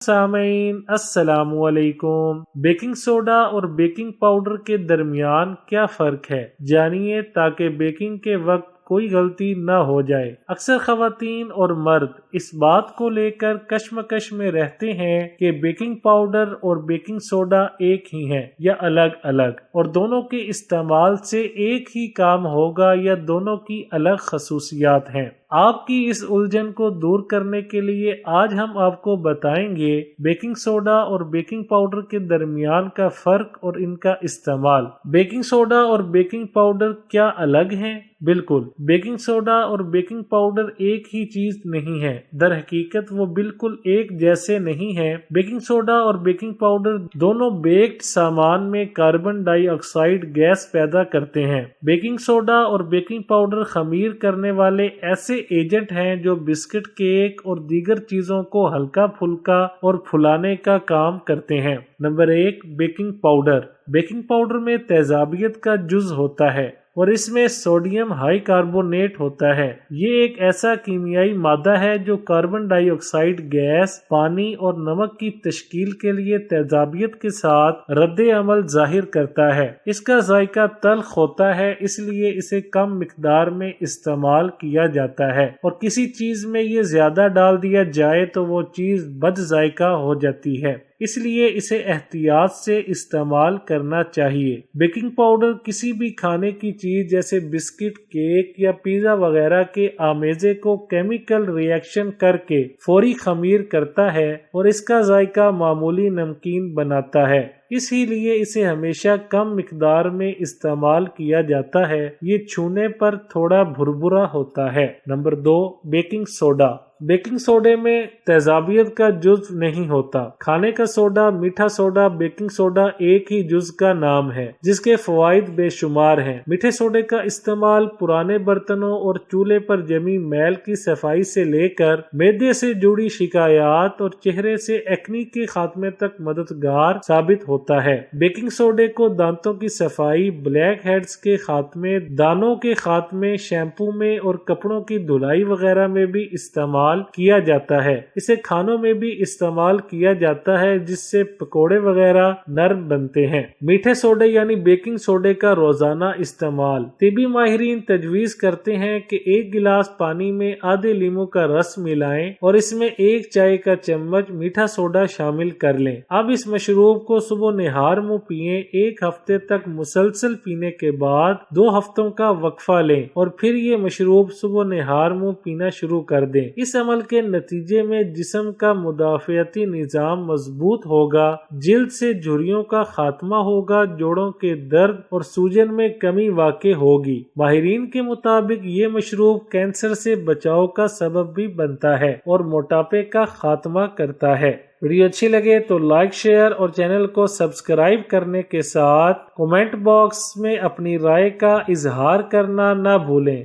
سامعین السلام علیکم۔ بیکنگ سوڈا اور بیکنگ پاؤڈر کے درمیان کیا فرق ہے، جانیے تاکہ بیکنگ کے وقت کوئی غلطی نہ ہو جائے۔ اکثر خواتین اور مرد اس بات کو لے کر کشمکش میں رہتے ہیں کہ بیکنگ پاؤڈر اور بیکنگ سوڈا ایک ہی ہیں یا الگ الگ، اور دونوں کے استعمال سے ایک ہی کام ہوگا یا دونوں کی الگ خصوصیات ہیں۔ آپ کی اس الجھن کو دور کرنے کے لیے آج ہم آپ کو بتائیں گے بیکنگ سوڈا اور بیکنگ پاؤڈر کے درمیان کا فرق اور ان کا استعمال۔ بیکنگ سوڈا اور بیکنگ پاؤڈر کیا الگ ہیں؟ بالکل، بیکنگ سوڈا اور بیکنگ پاؤڈر ایک ہی چیز نہیں ہے۔ در حقیقت وہ بالکل ایک جیسے نہیں ہیں۔ بیکنگ سوڈا اور بیکنگ پاؤڈر دونوں بیکڈ سامان میں کاربن ڈائی آکسائیڈ گیس پیدا کرتے ہیں۔ بیکنگ سوڈا اور بیکنگ پاؤڈر خمیر کرنے والے ایسے ایجنٹ ہیں جو بسکٹ، کیک اور دیگر چیزوں کو ہلکا پھلکا اور پھلانے کا کام کرتے ہیں۔ Number 1، baking powder. Baking powder میں تیزابیت کا جز ہوتا ہے اور اس میں سوڈیم ہائی کاربونیٹ ہوتا ہے۔ یہ ایک ایسا کیمیائی مادہ ہے جو کاربن ڈائی آکسائیڈ گیس، پانی اور نمک کی تشکیل کے لیے تیزابیت کے ساتھ رد عمل ظاہر کرتا ہے۔ اس کا ذائقہ تلخ ہوتا ہے، اس لیے اسے کم مقدار میں استعمال کیا جاتا ہے، اور کسی چیز میں یہ زیادہ ڈال دیا جائے تو وہ چیز بد ذائقہ ہو جاتی ہے، اس لیے اسے احتیاط سے استعمال کرنا چاہیے۔ بیکنگ پاؤڈر کسی بھی کھانے کی چیز جیسے بسکٹ، کیک یا پیزا وغیرہ کے آمیزے کو کیمیکل ری ایکشن کر کے فوری خمیر کرتا ہے اور اس کا ذائقہ معمولی نمکین بناتا ہے، اسی لیے اسے ہمیشہ کم مقدار میں استعمال کیا جاتا ہے۔ یہ چھونے پر تھوڑا بھربھرا ہوتا ہے۔ Number 2، baking soda. بیکنگ سوڈے میں تیزابیت کا جز نہیں ہوتا۔ کھانے کا سوڈا، میٹھا سوڈا، بیکنگ سوڈا ایک ہی جز کا نام ہے جس کے فوائد بے شمار ہیں۔ میٹھے سوڈے کا استعمال پرانے برتنوں اور چولہے پر جمی میل کی صفائی سے لے کر معدے سے جڑی شکایات اور چہرے سے ایکنی کے خاتمے تک مددگار ثابت ہوتا ہے۔ بیکنگ سوڈے کو دانتوں کی صفائی، بلیک ہیڈز کے خاتمے، دانوں کے خاتمے، شیمپو میں اور کپڑوں کی دھلائی وغیرہ میں بھی استعمال کیا جاتا ہے۔ اسے کھانوں میں بھی استعمال کیا جاتا ہے جس سے پکوڑے وغیرہ نرم بنتے ہیں۔ میٹھے سوڈے یعنی بیکنگ سوڈے کا روزانہ استعمال۔ طبی ماہرین تجویز کرتے ہیں کہ 1 گلاس پانی میں آدھے لیموں کا رس ملائیں اور اس میں 1 چائے کا چمچ میٹھا سوڈا شامل کر لیں۔ اب اس مشروب کو صبح نہار منہ پیئیں۔ 1 ہفتے تک مسلسل پینے کے بعد 2 ہفتوں کا وقفہ لیں اور پھر یہ مشروب صبح نہار منہ پینا شروع کر دیں۔ اس عمل کے نتیجے میں جسم کا مدافعتی نظام مضبوط ہوگا، جلد سے جھریوں کا خاتمہ ہوگا، جوڑوں کے درد اور سوجن میں کمی واقع ہوگی۔ ماہرین کے مطابق یہ مشروب کینسر سے بچاؤ کا سبب بھی بنتا ہے اور موٹاپے کا خاتمہ کرتا ہے۔ ویڈیو اچھی لگے تو لائک، شیئر اور چینل کو سبسکرائب کرنے کے ساتھ کمنٹ باکس میں اپنی رائے کا اظہار کرنا نہ بھولیں۔